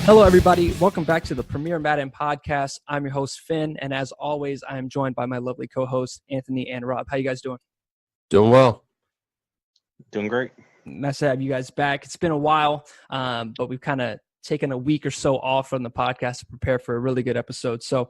Hello, everybody. Welcome back to the Premier Madden podcast. I'm your host, Finn, and as always, I am joined by my lovely co-hosts, Anthony and Rob. How you guys doing? Doing well. Doing great. Nice to have you guys back. It's been a while, but we've kind of taken a week or so off from the podcast to prepare for a really good episode. So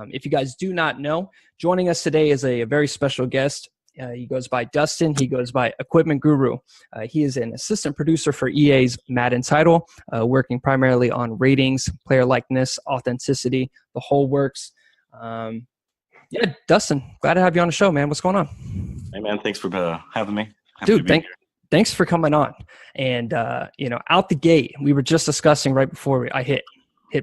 if you guys do not know, joining us today is a very special guest. He goes by Dustin. He goes by Equipment Guru. He is an assistant producer for EA's Madden title, working primarily on ratings, player likeness, authenticity, the whole works. Dustin, glad to have you on the show, man. What's going on? Hey, man. Thanks for having me. Dude, thanks for coming on. And, out the gate, we were just discussing right before I hit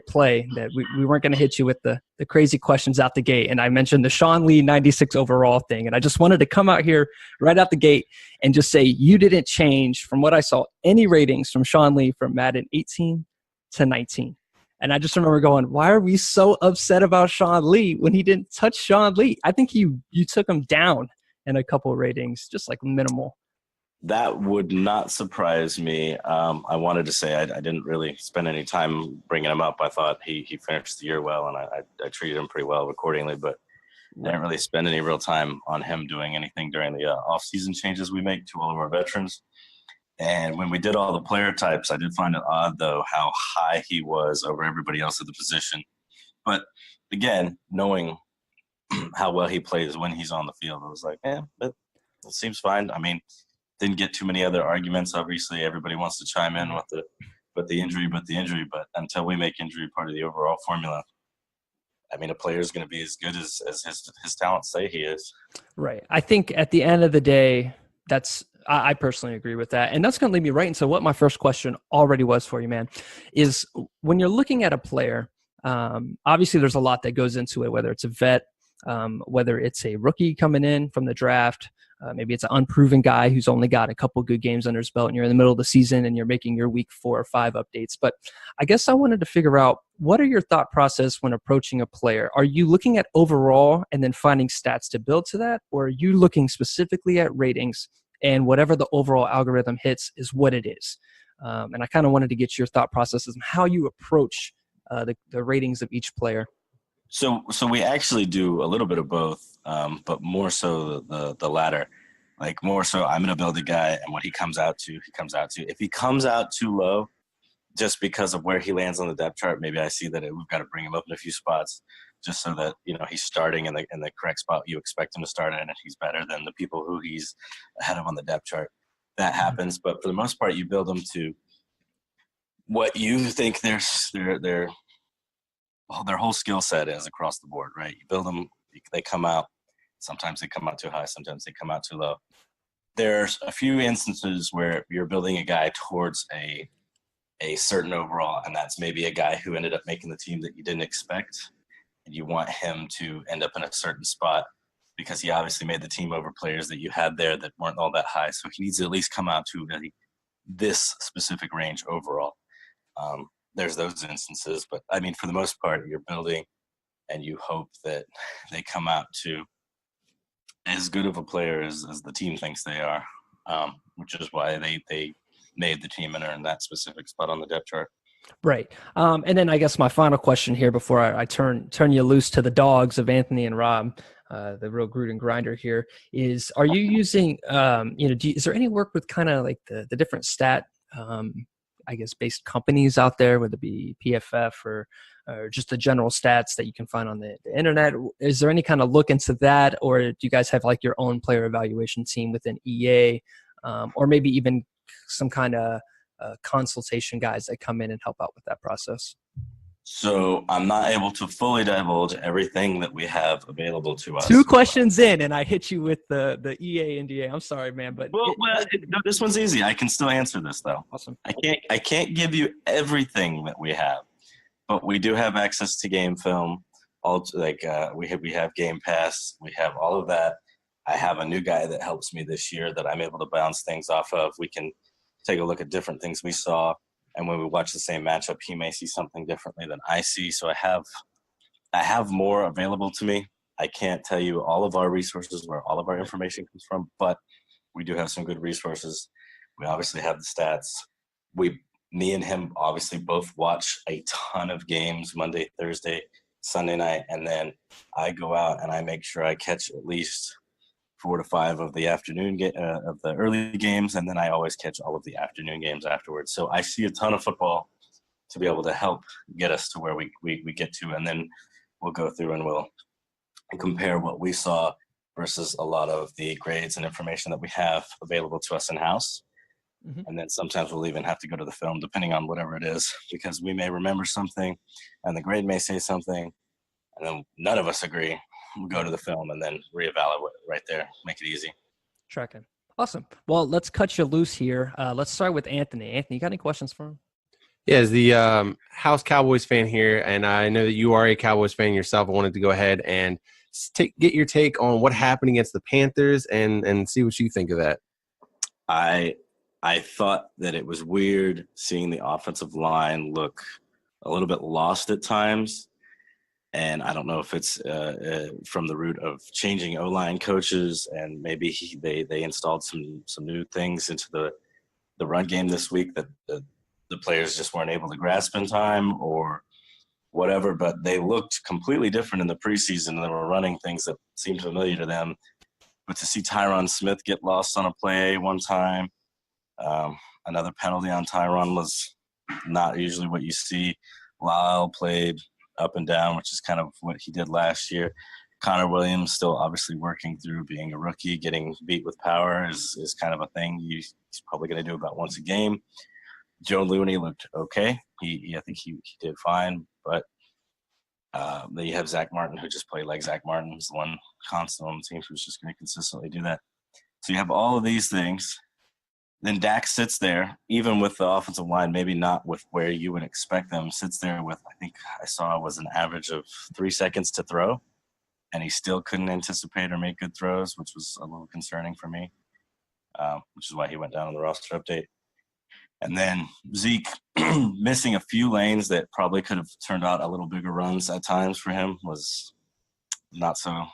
play that we weren't going to hit you with the crazy questions out the gate. And I mentioned the Sean Lee 96 overall thing. And I just wanted to come out here right out the gate and just say you didn't change, from what I saw, any ratings from Sean Lee from Madden 18 to 19. And I just remember going, why are we so upset about Sean Lee when he didn't touch Sean Lee? I think you took him down in a couple of ratings, just like minimal. That would not surprise me. I wanted to say I didn't really spend any time bringing him up. I thought he finished the year well, and I treated him pretty well accordingly, but I didn't really spend any real time on him doing anything during the off-season changes we make to all of our veterans. And when we did all the player types, I did find it odd, though, how high he was over everybody else at the position. But, again, knowing how well he plays when he's on the field, I was like, but it seems fine. I mean, didn't get too many other arguments. Obviously, everybody wants to chime in with the injury. But until we make injury part of the overall formula, I mean, a player is going to be as good as his talents say he is. Right. I think at the end of the day, I personally agree with that. And that's going to lead me right into what my first question already was for you, man, is when you're looking at a player, obviously there's a lot that goes into it, whether it's a vet, whether it's a rookie coming in from the draft, maybe it's an unproven guy who's only got a couple good games under his belt and you're in the middle of the season and you're making your week 4 or 5 updates. But I guess I wanted to figure out, what are your thought process when approaching a player? Are you looking at overall and then finding stats to build to that? Or are you looking specifically at ratings and whatever the overall algorithm hits is what it is? And I kind of wanted to get your thought processes and how you approach the ratings of each player. So we actually do a little bit of both, but more so the latter. Like, more so I'm going to build a guy, and what he comes out to. If he comes out too low, just because of where he lands on the depth chart, maybe I see that we've got to bring him up in a few spots just so that, he's starting in the correct spot you expect him to start in, and he's better than the people who he's ahead of on the depth chart. That happens, but for the most part, you build them to what you think their whole skill set is across the board, right? You build them, they come out. Sometimes they come out too high. Sometimes they come out too low. There's a few instances where you're building a guy towards a certain overall, and that's maybe a guy who ended up making the team that you didn't expect, and you want him to end up in a certain spot because he obviously made the team over players that you had there that weren't all that high. So he needs to at least come out to this specific range overall. There's those instances, but I mean, for the most part, you're building and you hope that they come out to as good of a player as the team thinks they are, which is why they made the team and earned that specific spot on the depth chart. Right. And then I guess my final question here before I turn you loose to the dogs of Anthony and Rob, the real Groot and Grinder here, is, are you using, is there any work with kind of like the different stat, based companies out there, whether it be PFF or just the general stats that you can find on the internet? Is there any kind of look into that, or do you guys have like your own player evaluation team within EA, or maybe even some kind of consultation guys that come in and help out with that process? So I'm not able to fully divulge everything that we have available to us. 2 questions in, and I hit you with the EA and DA. I'm sorry, man, but no, this one's easy. I can still answer this though. Awesome. I can't give you everything that we have, but we do have access to game film. We have Game Pass. We have all of that. I have a new guy that helps me this year that I'm able to bounce things off of. We can take a look at different things we saw. And when we watch the same matchup, he may see something differently than I see. So I have more available to me. I can't tell you all of our resources, where all of our information comes from, but we do have some good resources. We obviously have the stats. Me and him obviously both watch a ton of games Monday, Thursday, Sunday night, and then I go out and I make sure I catch at least 4 to 5 of the of the early games, and then I always catch all of the afternoon games afterwards. So I see a ton of football to be able to help get us to where we get to, and then we'll go through and we'll compare what we saw versus a lot of the grades and information that we have available to us in house. Mm-hmm. And then sometimes we'll even have to go to the film, depending on whatever it is, because we may remember something and the grade may say something, and then none of us agree. We'll go to the film and then reevaluate right there, make it easy. Tracking. Awesome. Well, let's cut you loose here. Let's start with Anthony. Anthony, you got any questions for him? Yeah, as the house Cowboys fan here, and I know that you are a Cowboys fan yourself, I wanted to go ahead and get your take on what happened against the Panthers and see what you think of that. I thought that it was weird seeing the offensive line look a little bit lost at times. And I don't know if it's from the root of changing O-line coaches, and maybe they installed some new things into the run game this week that the players just weren't able to grasp in time or whatever. But they looked completely different in the preseason. They were running things that seemed familiar to them. But to see Tyron Smith get lost on a play one time, another penalty on Tyron was not usually what you see. Lyle played up and down, which is kind of what he did last year. Connor Williams still obviously working through being a rookie. Getting beat with power is kind of a thing he's probably going to do about once a game. Joe Looney looked okay. I think he did fine. But then you have Zach Martin, who just played like Zach Martin, who's the one constant on the team who's just going to consistently do that. So you have all of these things. Then Dak sits there, even with the offensive line, maybe not with where you would expect them, sits there with, I think I saw it was an average of 3 seconds to throw, and he still couldn't anticipate or make good throws, which was a little concerning for me, which is why he went down on the roster update. And then Zeke missing a few lanes that probably could have turned out a little bigger runs at times for him was not so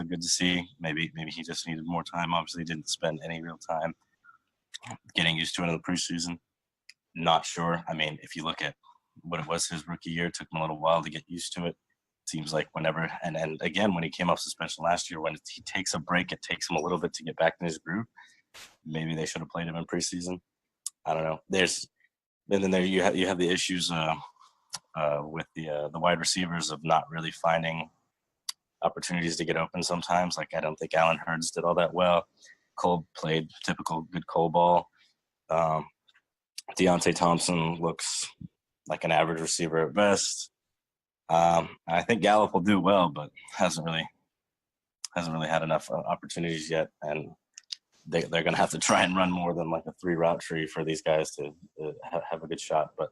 good to see. Maybe he just needed more time. Obviously, didn't spend any real time getting used to it in the preseason. Not sure. I mean, if you look at what it was his rookie year, it took him a little while to get used to it. Seems like whenever, and again, when he came off suspension last year, when he takes a break, it takes him a little bit to get back in his groove. Maybe they should have played him in preseason. I don't know. Then there you have the issues with the wide receivers of not really finding opportunities to get open sometimes. Like I don't think Allen Hurns did all that well. Cole played typical good Cole ball. Deontay Thompson looks like an average receiver at best. I think Gallup will do well, but hasn't really had enough opportunities yet, and they're going to have to try and run more than like a 3-route tree for these guys to have a good shot. But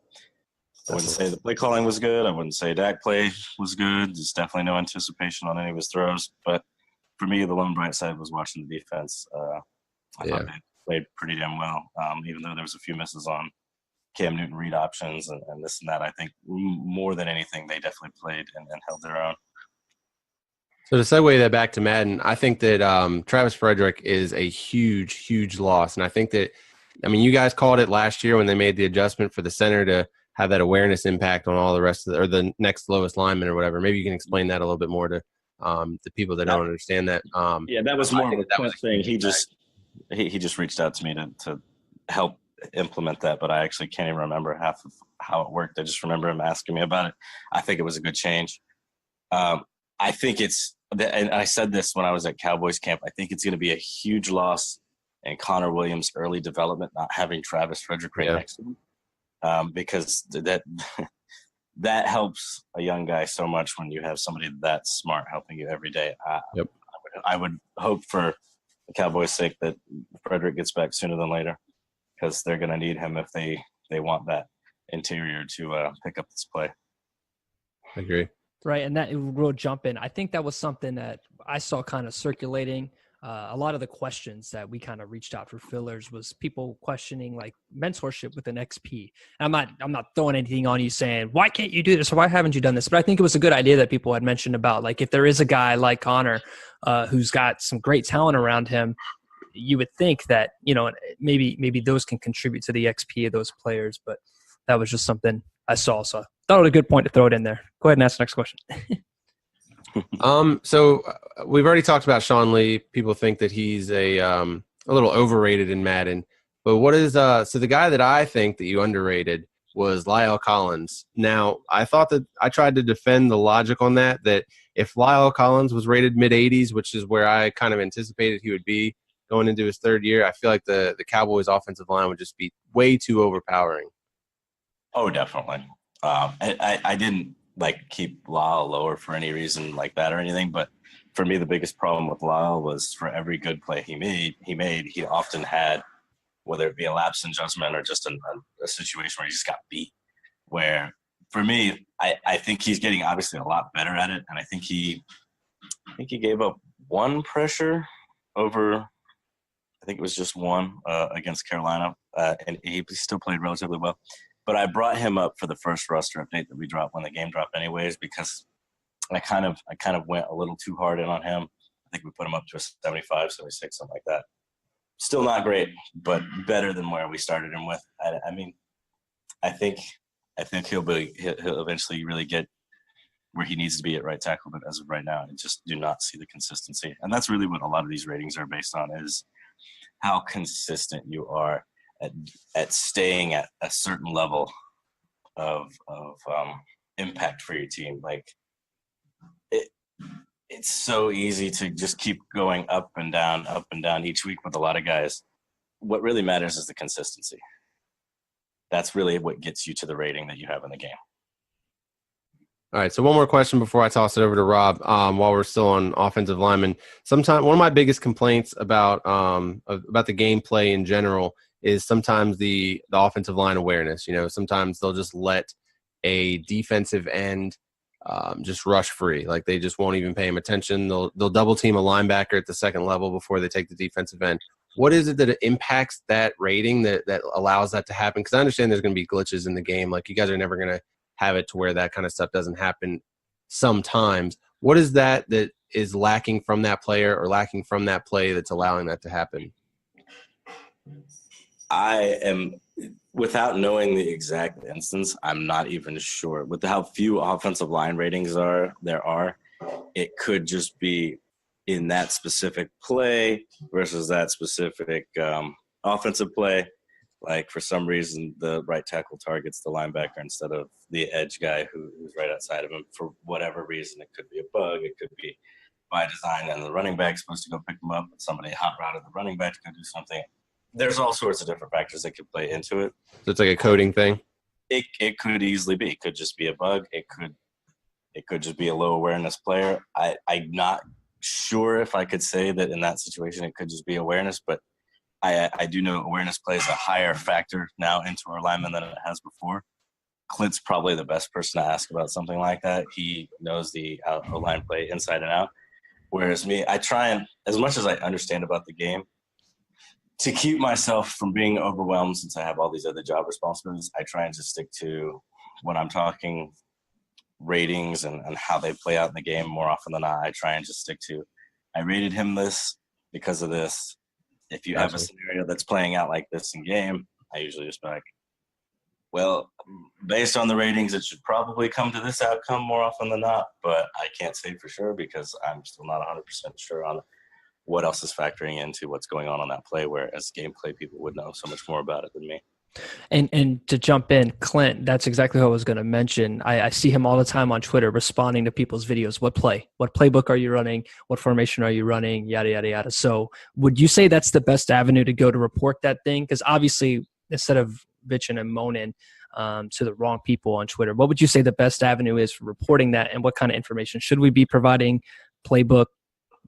I wouldn't say the play calling was good. I wouldn't say Dak play was good. There's definitely no anticipation on any of his throws. But for me, the one bright side was watching the defense. I thought they played pretty damn well, even though there was a few misses on Cam Newton read options and this and that. I think more than anything, they definitely played and held their own. So to segue that back to Madden, I think that Travis Frederick is a huge, huge loss. And I think that, I mean, you guys called it last year when they made the adjustment for the center to have that awareness impact on all the rest of or the next lowest lineman or whatever. Maybe you can explain that a little bit more to the people that don't understand that. That was more of a quick thing. He just reached out to me to help implement that, but I actually can't even remember half of how it worked. I just remember him asking me about it. I think it was a good change. I think and I said this when I was at Cowboys camp, I think it's going to be a huge loss in Connor Williams' early development, not having Travis Frederick next to him, because that helps a young guy so much when you have somebody that smart helping you every day. I would hope for the Cowboys' sake that Frederick gets back sooner than later, because they're going to need him if they want that interior to pick up this play. I agree. Right, and that real jump in, I think that was something that I saw kind of circulating a lot of the questions that we kind of reached out for fillers was people questioning like mentorship with an XP. And I'm not throwing anything on you saying, why can't you do this? Or why haven't you done this? But I think it was a good idea that people had mentioned about, like, if there is a guy like Connor who's got some great talent around him, you would think that, maybe those can contribute to the XP of those players. But that was just something I saw. So I thought it was a good point to throw it in there. Go ahead and ask the next question. So we've already talked about Sean Lee. People think that he's a little overrated in Madden. But what is so the guy that I think that you underrated was Lyle Collins. Now, I thought that I tried to defend the logic on that if Lyle Collins was rated mid-80s, which is where I kind of anticipated he would be going into his third year, I feel like the Cowboys' offensive line would just be way too overpowering. Oh, definitely. I didn't keep Lyle lower for any reason like that or anything, but for me the biggest problem with Lyle was for every good play he made he often had, whether it be a lapse in judgment or just a situation where he just got beat, where for me I think he's getting obviously a lot better at it, and I think he gave up one pressure over, I think it was just one against Carolina, and he still played relatively well. But I brought him up for the first roster update that we dropped when the game dropped anyways, because I kind of went a little too hard in on him. I think we put him up to a 75, 76, something like that. Still not great, but better than where we started him with. I think he'll eventually really get where he needs to be at right tackle, but as of right now, I just do not see the consistency. And that's really what a lot of these ratings are based on, is how consistent you are at staying at a certain level of impact for your team. Like it's so easy to just keep going up and down each week with a lot of guys. What really matters is the consistency. That's really what gets you to the rating that you have in the game. All right, so one more question before I toss it over to Rob. While we're still on offensive linemen, sometimes one of my biggest complaints about the gameplay in general is sometimes the offensive line awareness. Sometimes they'll just let a defensive end just rush free, like they just won't even pay him attention. They'll double team a linebacker at the second level before they take the defensive end. What is it that impacts that rating that allows that to happen? Because I understand there's going to be glitches in the game. Like, you guys are never going to have it to where that kind of stuff doesn't happen sometimes. What is that is lacking from that player or lacking from that play that's allowing that to happen? I am, without knowing the exact instance, I'm not even sure. With how few offensive line ratings there are, it could just be in that specific play versus that specific offensive play. Like, for some reason, the right tackle targets the linebacker instead of the edge guy who's right outside of him. For whatever reason, it could be a bug. It could be by design, and the running back's supposed to go pick him up, but somebody hot routed the running back to go do something. There's all sorts of different factors that could play into it. So it's like a coding thing? It could easily be. It could just be a bug. It could just be a low awareness player. I'm not sure if I could say that in that situation it could just be awareness, but I do know awareness plays a higher factor now into our linemen than it has before. Clint's probably the best person to ask about something like that. He knows the line play inside and out. Whereas me, I try and, as much as I understand about the game, to keep myself from being overwhelmed, since I have all these other job responsibilities, I try and just stick to when I'm talking ratings and how they play out in the game. More often than not, I try and just stick to, I rated him this because of this. If you have a scenario that's playing out like this in game, I usually just be like, well, based on the ratings, it should probably come to this outcome more often than not, but I can't say for sure because I'm still not 100% sure on what else is factoring into what's going on that play, whereas gameplay people would know so much more about it than me. And to jump in, Clint, that's exactly what I was going to mention. I see him all the time on Twitter responding to people's videos. What playbook are you running? What formation are you running? Yada, yada, yada. So would you say that's the best avenue to go to report that thing? Because obviously, instead of bitching and moaning to the wrong people on Twitter, what would you say the best avenue is for reporting that, and what kind of information should we be providing? Playbook,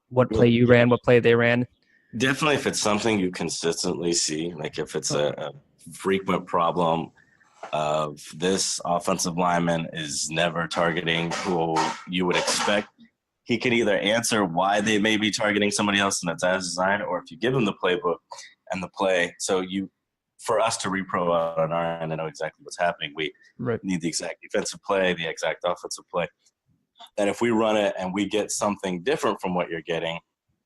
what play you ran, what play they ran? Definitely, if it's something you consistently see, like if it's a frequent problem of this offensive lineman is never targeting who you would expect, he can either answer why they may be targeting somebody else and that's as designed, or if you give him the playbook and the play, for us to repro out on our end and know exactly what's happening, we need the exact defensive play, the exact offensive play. And if we run it and we get something different from what you're getting,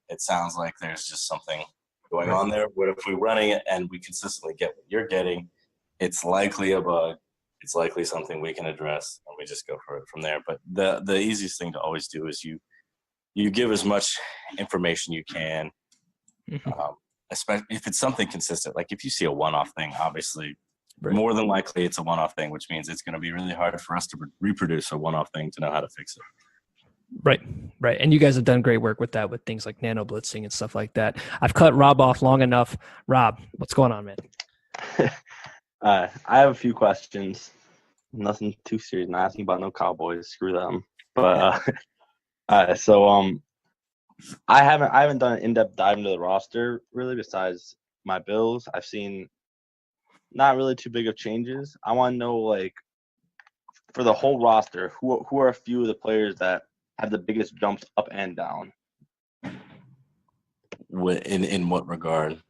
it sounds like there's just something going on there. But if we're running it and we consistently get what you're getting, it's likely a bug. It's likely something we can address, and we just go for it from there. But the easiest thing to always do is you give as much information you can, especially if it's something consistent. Like if you see a one-off thing, obviously more than likely it's a one-off thing, which means it's going to be really hard for us to reproduce a one-off thing to know how to fix it. Right. And you guys have done great work with that, with things like nano blitzing and stuff like that. I've cut Rob off long enough. Rob, what's going on, man? I have a few questions. Nothing too serious. Not asking about no Cowboys. Screw them. But I haven't done an in-depth dive into the roster really. Besides my Bills, I've seen not really too big of changes. I want to know, like, for the whole roster, who are a few of the players that have the biggest jumps up and down? In what regard?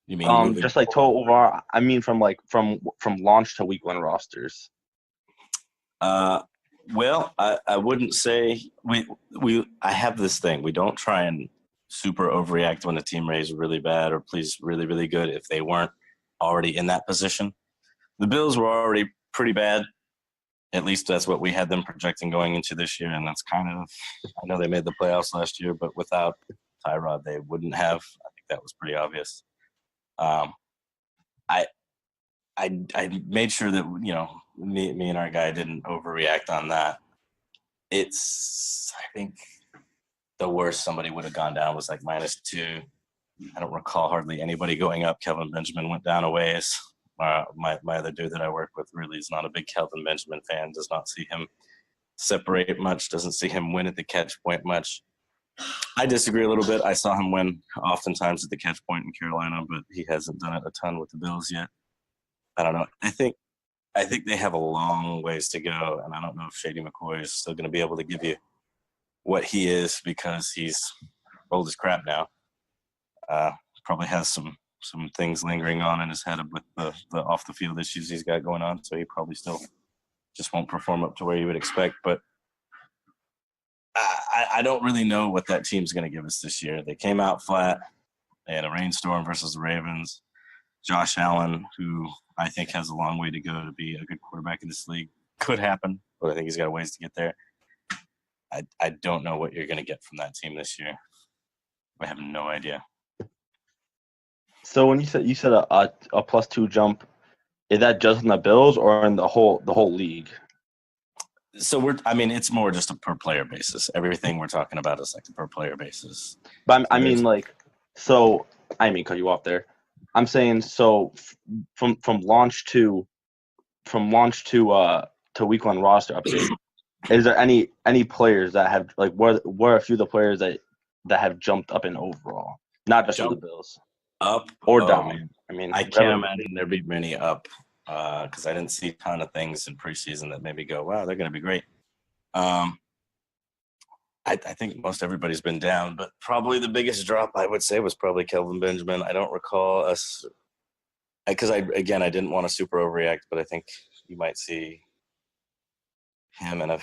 You mean just like total overall? I mean, from launch to week 1 rosters. Well, I wouldn't say I have this thing. We don't try and super overreact when a team rays really bad or plays really, really good if they weren't already in that position. The Bills were already pretty bad. At least that's what we had them projecting going into this year, and that's kind of – I know they made the playoffs last year, but without Tyrod, they wouldn't have. I think that was pretty obvious. I made sure that, me and our guy didn't overreact on that. It's, I think, the worst somebody would have gone down was like -2. I don't recall hardly anybody going up. Kelvin Benjamin went down a ways. My other dude that I work with really is not a big Kelvin Benjamin fan, does not see him separate much, doesn't see him win at the catch point much. I disagree a little bit. I saw him win oftentimes at the catch point in Carolina, but he hasn't done it a ton with the Bills yet. I don't know. I think they have a long ways to go, and I don't know if Shady McCoy is still going to be able to give you what he is because he's old as crap now. Probably has some things lingering on in his head with the off-the-field issues he's got going on, so he probably still just won't perform up to where you would expect. But I don't really know what that team's going to give us this year. They came out flat. They had a rainstorm versus the Ravens. Josh Allen, who I think has a long way to go to be a good quarterback in this league, could happen, but I think he's got a ways to get there. I don't know what you're going to get from that team this year. I have no idea. So when you said a +2 jump, is that just in the Bills or in the whole league? So it's more just a per player basis. Everything we're talking about is like a per player basis. But I mean cut you off there. I'm saying from launch to week 1 roster update. Is there any players that have what are a few of the players that have jumped up in overall, not just for the Bills, up or down? I can't imagine there'd be many up because I didn't see a ton of things in preseason that maybe go, wow, they're going to be great. I think most everybody's been down, but probably the biggest drop I would say was probably Kelvin Benjamin. I don't recall us because I didn't want to super overreact, but I think you might see him and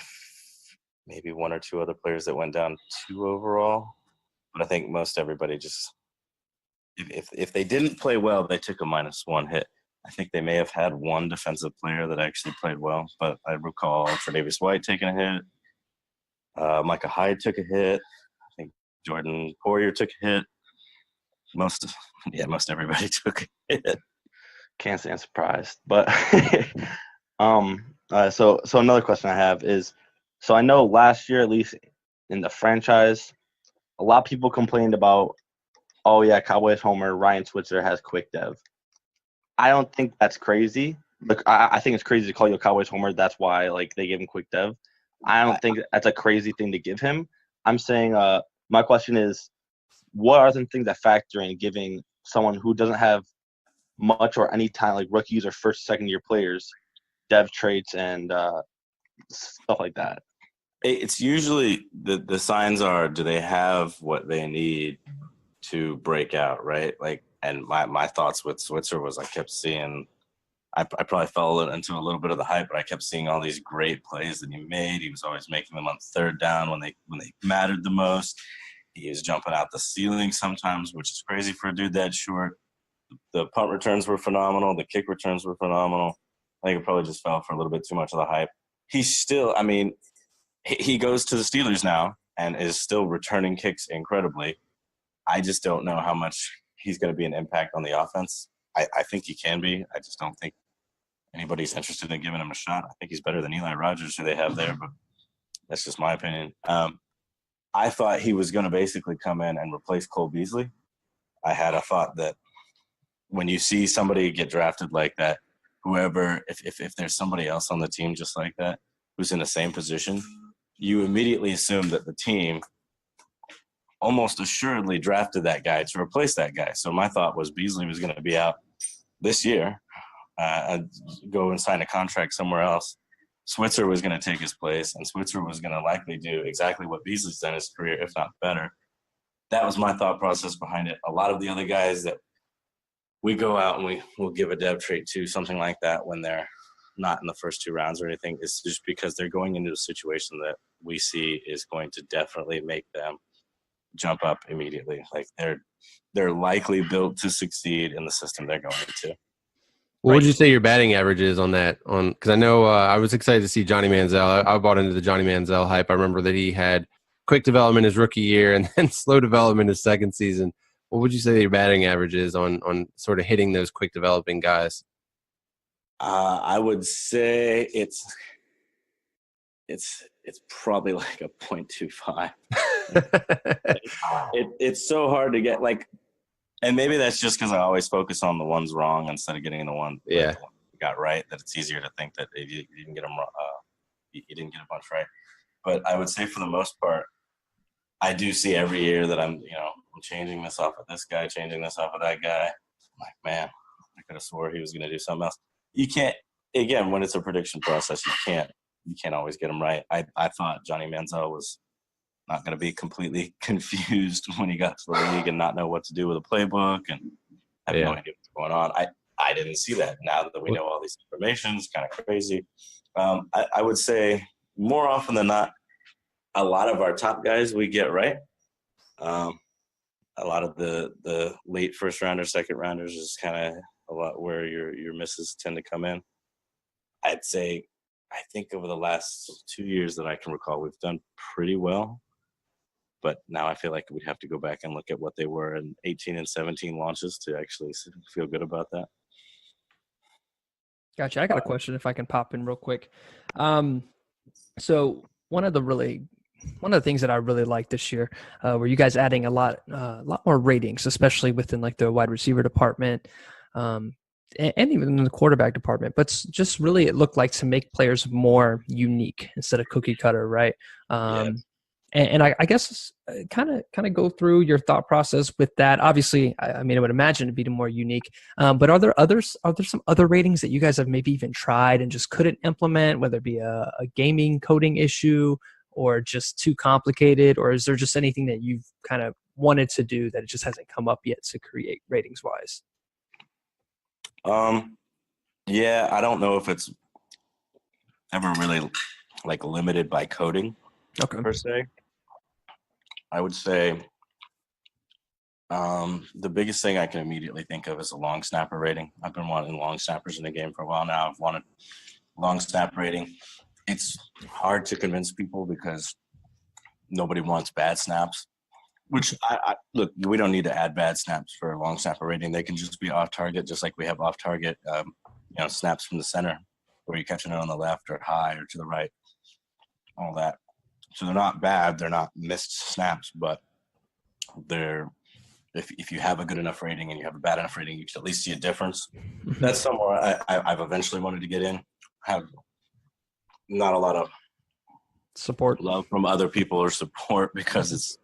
maybe 1 or 2 other players that went down 2 overall. But I think most everybody just if they didn't play well, they took a -1 hit. I think they may have had 1 defensive player that actually played well, but I recall Tre'Davious White taking a hit. Micah Hyde took a hit. I think Jordan Poyer took a hit. Most everybody took a hit. Can't say I'm surprised, but so another question I have is, so I know last year, at least in the franchise, a lot of people complained about, oh yeah, Cowboys homer, Ryan Switzer has quick dev. I don't think that's crazy. Look, I think it's crazy to call you a Cowboys homer. That's why they gave him quick dev. I don't think that's a crazy thing to give him. I'm saying my question is, what are some things that factor in giving someone who doesn't have much or any time, like rookies or first, second-year players, dev traits and stuff like that? It's usually the signs are, do they have what they need to break out, right? Like, and my thoughts with Switzer was I kept seeing, I probably fell into a little bit of the hype, but I kept seeing all these great plays that he made. He was always making them on third down when they mattered the most. He was jumping out the ceiling sometimes, which is crazy for a dude that short. The punt returns were phenomenal. The kick returns were phenomenal. I think it probably just fell for a little bit too much of the hype. He's still, I mean, he goes to the Steelers now and is still returning kicks incredibly. I just don't know how much he's going to be an impact on the offense. I think he can be. I just don't think anybody's interested in giving him a shot. I think he's better than Eli Rogers, who they have there, but that's just my opinion. I thought he was going to basically come in and replace Cole Beasley. I had a thought that when you see somebody get drafted like that, whoever, if there's somebody else on the team just like that who's in the same position, you immediately assume that the team almost assuredly drafted that guy to replace that guy. So my thought was Beasley was going to be out this year, go and sign a contract somewhere else. Switzer was going to take his place, and Switzer was going to likely do exactly what Beasley's done in his career, if not better. That was my thought process behind it. A lot of the other guys that we go out and we'll give a dev trait to, something like that, when they're not in the first 2 rounds or anything, it's just because they're going into a situation that we see is going to definitely make them jump up immediately. Like they're likely built to succeed in the system they're going to. What would you say your batting average is on that? Because I know I was excited to see Johnny Manziel. I bought into the Johnny Manziel hype. I remember that he had quick development his rookie year and then slow development his second season. What would you say your batting average is on sort of hitting those quick developing guys? I would say it's probably like a 0.25. It's so hard to get, like, and maybe that's just because I always focus on the ones wrong instead of getting the one you got right, that it's easier to think that you didn't get them you didn't get a bunch right. But I would say for the most part, I do see every year that I'm changing this off of this guy, changing this off of that guy. I'm like, man, I could have swore he was going to do something else. You can't, again, when it's a prediction process, you can't always get them right. I thought Johnny Manziel was not going to be completely confused when he got to the league and not know what to do with a playbook and have no idea what's going on. I didn't see that. Now that we know all these information, it's kind of crazy. I would say more often than not, a lot of our top guys we get right. A lot of the late first rounders, second rounders is kind of a lot where your misses tend to come in. I'd say, I think over the last 2 years that I can recall, we've done pretty well. But now I feel like we'd have to go back and look at what they were in 18 and 17 launches to actually feel good about that. Gotcha. I got a question if I can pop in real quick. So one of the things that I really liked this year were you guys adding a lot more ratings, especially within like the wide receiver department and even in the quarterback department. But just really, it looked like to make players more unique instead of cookie cutter, right? And I guess kind of go through your thought process with that. Obviously, I mean, I would imagine it'd be more unique. But are there some other ratings that you guys have maybe even tried and just couldn't implement, whether it be a gaming coding issue or just too complicated, or is there just anything that you've kind of wanted to do that it just hasn't come up yet to create ratings wise? Yeah, I don't know if it's ever really like limited by coding per se. I would say the biggest thing I can immediately think of is a long snapper rating. I've been wanting long snappers in the game for a while now. I've wanted long snap rating. It's hard to convince people because nobody wants bad snaps, which look, we don't need to add bad snaps for a long snapper rating. They can just be off target, just like we have off target, snaps from the center where you're catching it on the left or high or to the right, all that. So they're not bad. They're not missed snaps, but they're if you have a good enough rating and you have a bad enough rating, you can at least see a difference. That's somewhere I've eventually wanted to get in. Have not a lot of support love from other people or support because it's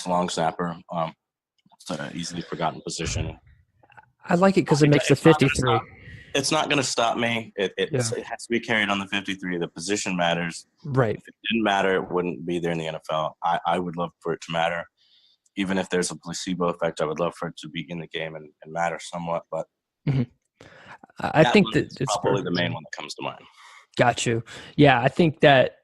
long snapper. It's an easily forgotten position. I like it because it makes the 53. It's not going to stop me. It Yeah. has to be carried on the 53. The position matters. Right. If it didn't matter, it wouldn't be there in the NFL. I would love for it to matter. Even if there's a placebo effect, I would love for it to be in the game and matter somewhat. But I think that it's it's probably the perfect. main one that comes to mind. Got you. Yeah, I think that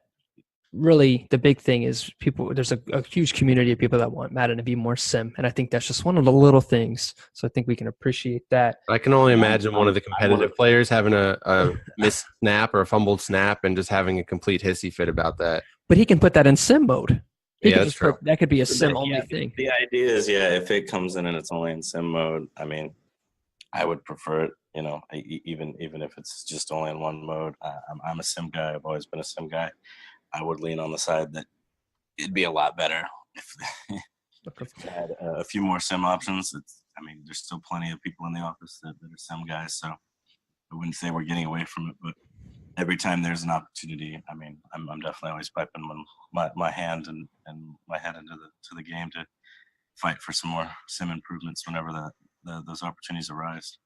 really the big thing is people. There's a huge community of people that want Madden to be more sim, and I think that's just one of the little things. So I think we can appreciate that. I can only imagine one of the competitive players having a missed snap or a fumbled snap and just having a complete hissy fit about that. But he can put that in sim mode. Yeah, that's true. That could be a sim only thing. The idea is, if it comes in and it's only in sim mode, I mean, I would prefer it. Even if it's just only in one mode. I'm a sim guy. I've always been a sim guy. I would lean on the side that it'd be a lot better if we had a few more sim options. There's still plenty of people in the office that are sim guys, so I wouldn't say we're getting away from it. But every time there's an opportunity, I'm definitely always piping my hand and my head into the game to fight for some more sim improvements whenever those opportunities arise.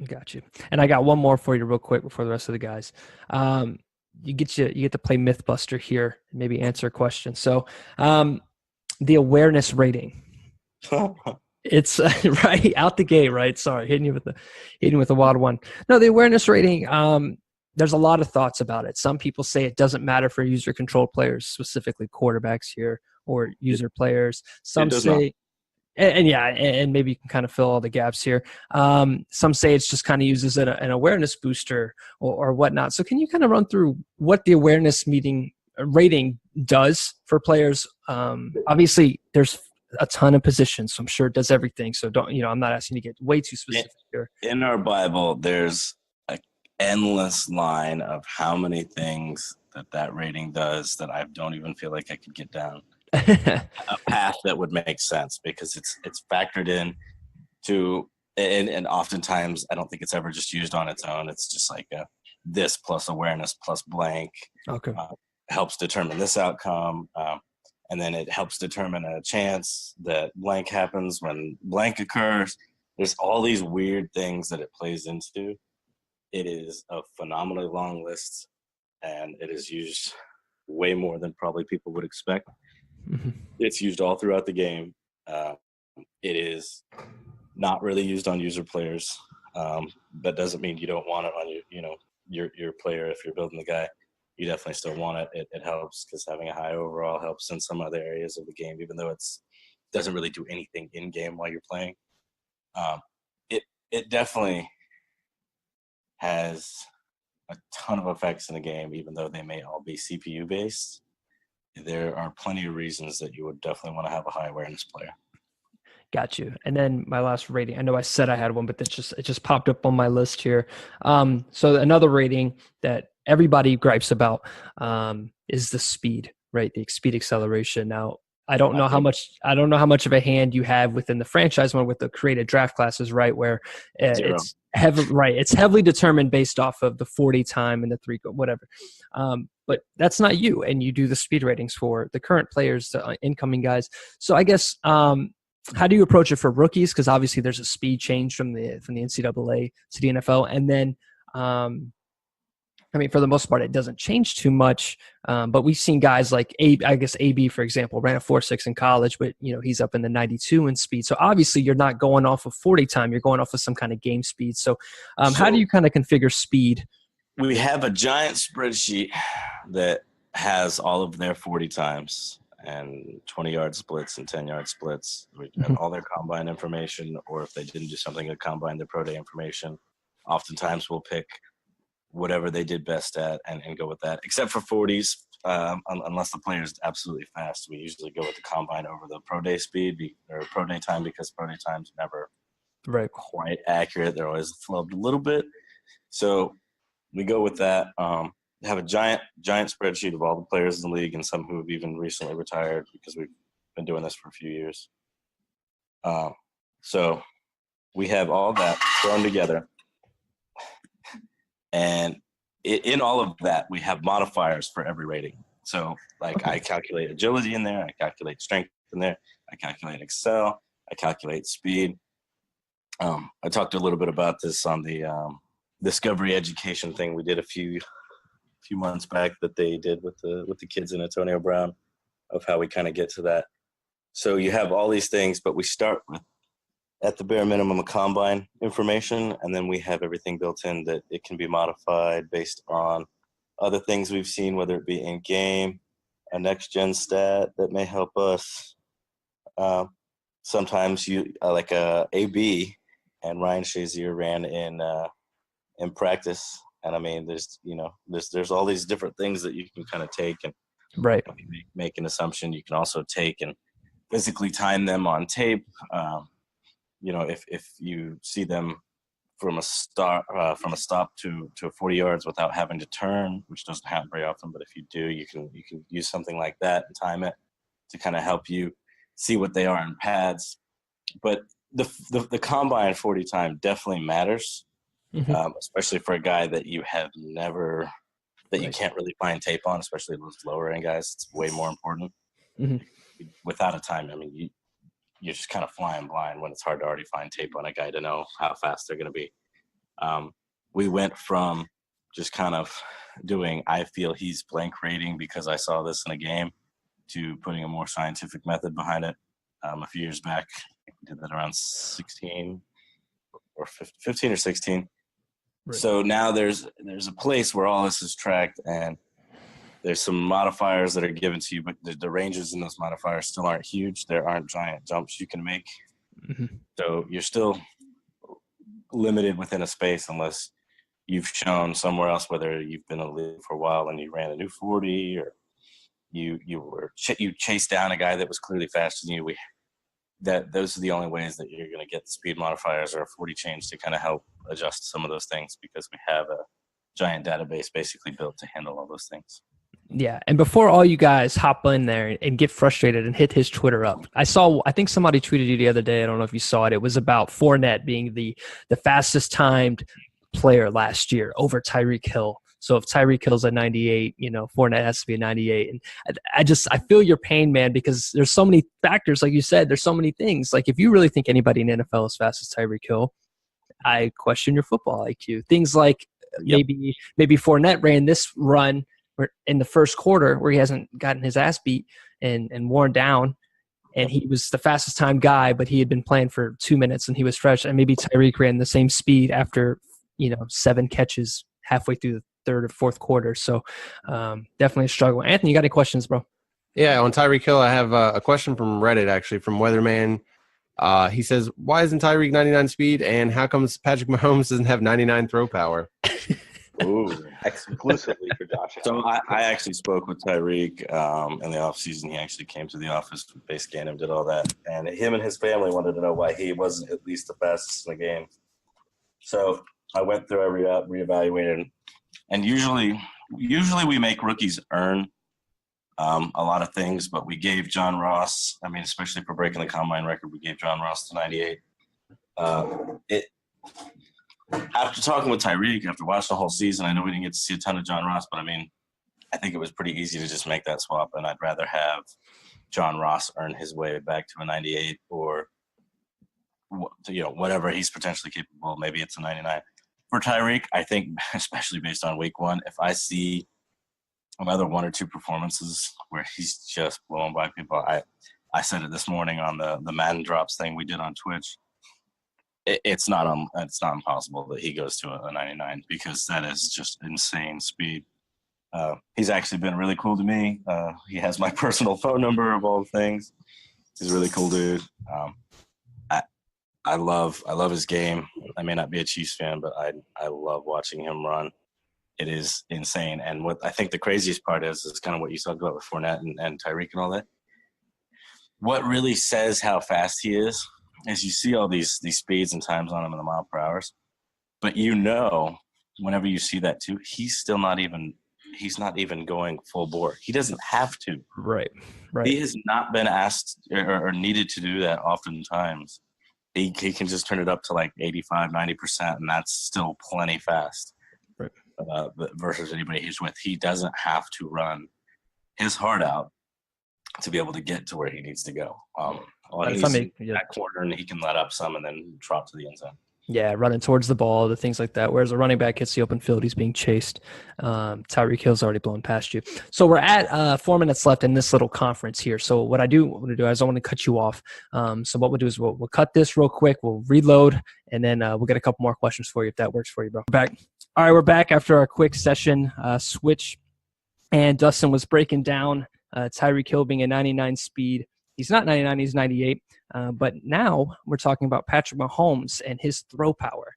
Got you. And I got one more for you real quick before the rest of the guys. You get to play Mythbuster here and maybe answer a question. So the awareness rating. It's right out the gate, right? Sorry, hitting you with the wild one. No, the awareness rating, there's a lot of thoughts about it. Some people say it doesn't matter for user controlled players, specifically quarterbacks here or user players. Some say and maybe you can kind of fill all the gaps here. Some say it's just kind of used as an awareness booster or whatnot. So can you kind of run through what the awareness rating does for players? Obviously, there's a ton of positions, so I'm sure it does everything. So I'm not asking you to get way too specific here. In our Bible, there's an endless line of how many things that rating does that I don't even feel like I could get down a path that would make sense, because it's factored in to, and oftentimes I don't think it's ever just used on its own. It's just like this plus awareness plus blank helps determine this outcome, and then it helps determine a chance that blank happens when blank occurs. There's all these weird things that it plays into. It is a phenomenally long list, and it is used way more than probably people would expect. Mm-hmm. It's used all throughout the game. It is not really used on user players. That doesn't mean you don't want it on your player. If you're building the guy, you definitely still want it. It helps because having a high overall helps in some other areas of the game, even though it doesn't really do anything in game while you're playing. It definitely has a ton of effects in the game, even though they may all be CPU based. There are plenty of reasons that you would definitely want to have a high awareness player. Got you. And then my last rating, I know I said I had one, but it just popped up on my list here. So another rating that everybody gripes about is the speed, right? The speed acceleration. Now, I don't know how much of a hand you have within the franchise one with the created draft classes, right? Where it's heavily determined based off of the 40 time and the 3 whatever. But that's not you, and you do the speed ratings for the current players, the incoming guys. So I guess how do you approach it for rookies? Because obviously there's a speed change from the NCAA to the NFL, and then for the most part it doesn't change too much. But we've seen guys like AB, for example, ran a 4.6 in college, but he's up in the 92 in speed. So obviously you're not going off of 40 time; you're going off of some kind of game speed. So how do you kind of configure speed? We have a giant spreadsheet that has all of their 40 times and 20-yard splits and 10-yard splits, and all their combine information, or if they didn't do something to combine, their pro day information. Oftentimes we'll pick whatever they did best at and go with that, except for 40s. Unless the player is absolutely fast, we usually go with the combine over the pro day speed or pro day time, because pro day time's never quite accurate. They're always flubbed a little bit. So we go with that. Have a giant spreadsheet of all the players in the league, and some who have even recently retired, because we've been doing this for a few years. So we have all that thrown together. And in all of that, we have modifiers for every rating. So I calculate agility in there. I calculate strength in there. I calculate excel. I calculate speed. I talked a little bit about this on the discovery education thing we did a few months back that they did with the kids in Antonio Brown, of how we kind of get to that. So you have all these things, but we start with, at the bare minimum, a combine information, and then we have everything built in that it can be modified based on other things we've seen, whether it be in game, a next gen stat that may help us. Sometimes you like a AB, and Ryan Shazier ran in practice, and I mean, there's all these different things that you can kind of take and Right. make an assumption. You can also take and physically time them on tape. If you see them from a stop to 40 yards without having to turn, which doesn't happen very often, but if you do, you can use something like that and time it to kind of help you see what they are in pads. But the combine 40 time definitely matters, especially for a guy that you have never, that you can't really find tape on, especially those lower end guys. It's way more important. Without a time, I mean, you're just kind of flying blind when it's hard to already find tape on a guy to know how fast they're going to be. We went from just kind of doing, I feel he's blank rating because I saw this in a game, to putting a more scientific method behind it. A few years back, I think we did that around 16 or 15 or 16. Right. So now there's a place where all this is tracked, and there's some modifiers that are given to you, but the ranges in those modifiers still aren't huge. There aren't giant jumps you can make. So you're still limited within a space unless you've shown somewhere else, whether you've been in the league for a while and you ran a new 40, or you chased down a guy that was clearly faster than you. Those are the only ways that you're going to get the speed modifiers or a 40 change to kind of help adjust some of those things, because we have a giant database basically built to handle all those things. Yeah, and before all you guys hop in there and get frustrated and hit his Twitter up, I think somebody tweeted you the other day, I don't know if you saw it, it was about Fournette being the fastest timed player last year over Tyreek Hill. So if Tyreek Hill's a 98, Fournette has to be a 98. And I feel your pain, man, because there's so many factors, like you said, there's so many things. Like if you really think anybody in the NFL is fast as Tyreek Hill, I question your football IQ. Things like maybe Fournette ran this run in the first quarter where he hasn't gotten his ass beat and worn down, and he was the fastest time guy, but he had been playing for 2 minutes and he was fresh. And maybe Tyreek ran the same speed after 7 catches halfway through the third or fourth quarter. So definitely a struggle. Anthony, you got any questions, bro? Yeah, on Tyreek Hill, I have a question from Reddit, actually, from Weatherman. He says, why isn't Tyreek 99 speed, and how comes Patrick Mahomes doesn't have 99 throw power? Ooh, exclusively for Josh. So I actually spoke with Tyreek in the offseason. He actually came to the office, base scanned him, did all that. And him and his family wanted to know why he wasn't at least the fastest in the game. So I went through, I reevaluated. And usually we make rookies earn a lot of things, but we gave John Ross, I mean, especially for breaking the combine record, we gave John Ross the 98. After talking with Tyreek, after watching the whole season, I know we didn't get to see a ton of John Ross, but I mean, I think it was pretty easy to just make that swap, and I'd rather have John Ross earn his way back to a 98 or, whatever he's potentially capable. Maybe it's a 99. For Tyreek, I think, especially based on week 1, if I see another 1 or 2 performances where he's just blowing by people, I said it this morning on the Madden drops thing we did on Twitch. It's not impossible that he goes to a 99, because that is just insane speed. He's actually been really cool to me. He has my personal phone number of all things. He's a really cool dude. I love his game. I may not be a Chiefs fan, but I love watching him run. It is insane. And what I think the craziest part is kind of what you talked about with Fournette and Tyreek and all that. What really says how fast he is you see all these speeds and times on him in the mile per hours. But whenever you see that too, he's not even going full bore. He doesn't have to. Right. He has not been asked or needed to do that oftentimes. He can just turn it up to like 85, 90%, and that's still plenty fast. Right. Versus anybody he's with. He doesn't have to run his heart out to be able to get to where he needs to go. That corner, and he can let up some and then drop to the end zone. Yeah, running towards the ball, the things like that. Whereas a running back hits the open field, he's being chased. Tyreek Hill's already blown past you. So we're at 4 minutes left in this little conference here. So what I do want to do is I want to cut you off. So what we'll do is we'll cut this real quick. We'll reload, and then we'll get a couple more questions for you if that works for you, bro. We're back. All right, we're back after our quick session switch. And Dustin was breaking down Tyreek Hill being a 99 speed. He's not 99, he's 98. But now we're talking about Patrick Mahomes and his throw power.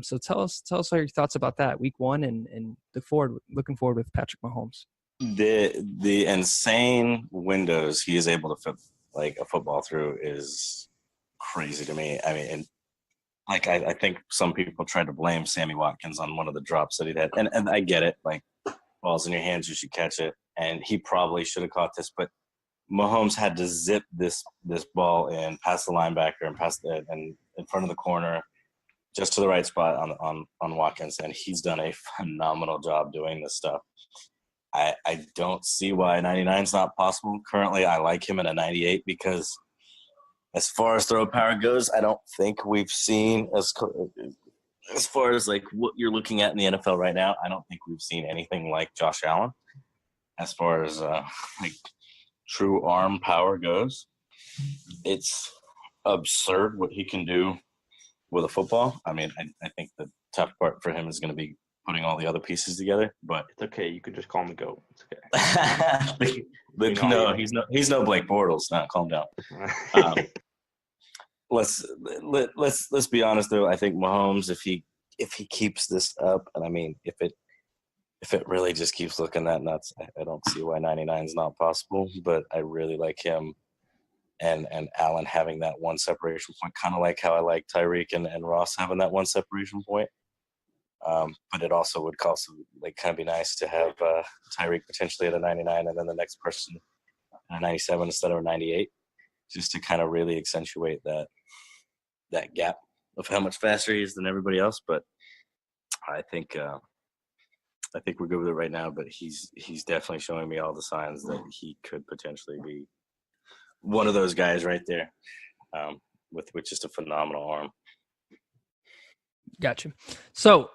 So tell us all your thoughts about that week one and looking forward with Patrick Mahomes. The insane windows he is able to fit like a football through is crazy to me. I mean, and like I think some people tried to blame Sammy Watkins on one of the drops that he had, and I get it. Like, ball's in your hands, you should catch it, and he probably should have caught this, but Mahomes had to zip this ball in past the linebacker and past and in front of the corner, just to the right spot on Watkins, and he's done a phenomenal job doing this stuff. I don't see why 99 is not possible. Currently, I like him at a 98 because as far as throw power goes, I don't think we've seen as far as like what you're looking at in the NFL right now, I don't think we've seen anything like Josh Allen as far as like true arm power goes. It's absurd what he can do with a football. I mean, I think the tough part for him is going to be putting all the other pieces together. But It's okay. You could just call him the GOAT. It's okay. but no, he's no Blake Bortles. Now, calm down. Let's be honest though. I think Mahomes, if he keeps this up, and I mean, if it really just keeps looking that nuts, I don't see why 99 is not possible. But I really like him and Allen having that one separation point, kind of like how I like Tyreek and Ross having that one separation point. But it also would also like kind of be nice to have Tyreek potentially at a 99 and then the next person at a 97 instead of a 98, just to kind of really accentuate that gap of how much faster he is than everybody else. But I think we're good with it right now. But he's definitely showing me all the signs that he could potentially be one of those guys right there, with just a phenomenal arm. Gotcha. So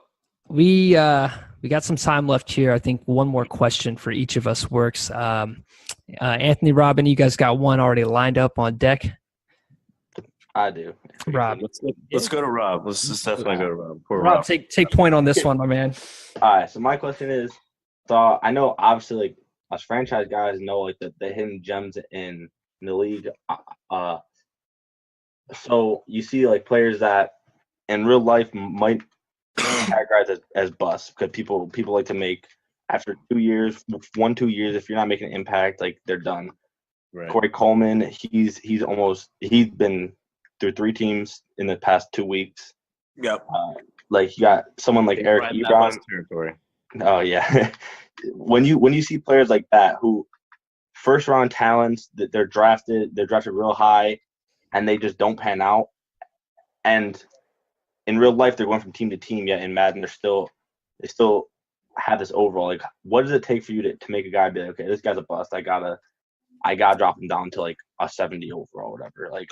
we got some time left here. I think one more question for each of us works. Anthony, Robin, you guys got one already lined up on deck? I do. Rob. Let's go to Rob. Let's just definitely go to Rob. Rob, take point on this one, my man. All right. So my question is, so I know obviously like us franchise guys know like the hidden gems in the league. So you see like players that in real life might categorized as busts because people like to make after 2 years, 2 years, if you're not making an impact, like they're done. Right. Corey Coleman, he's been through 3 teams in the past 2 weeks. Yep. Like you got someone like Eric Ebron. Oh yeah. when you see players like that who first round talents that they're drafted real high and they just don't pan out, and in real life they're going from team to team, yet in Madden they still have this overall. Like, what does it take for you to make a guy be like, okay, this guy's a bust. I gotta drop him down to like a 70 overall, whatever. Like,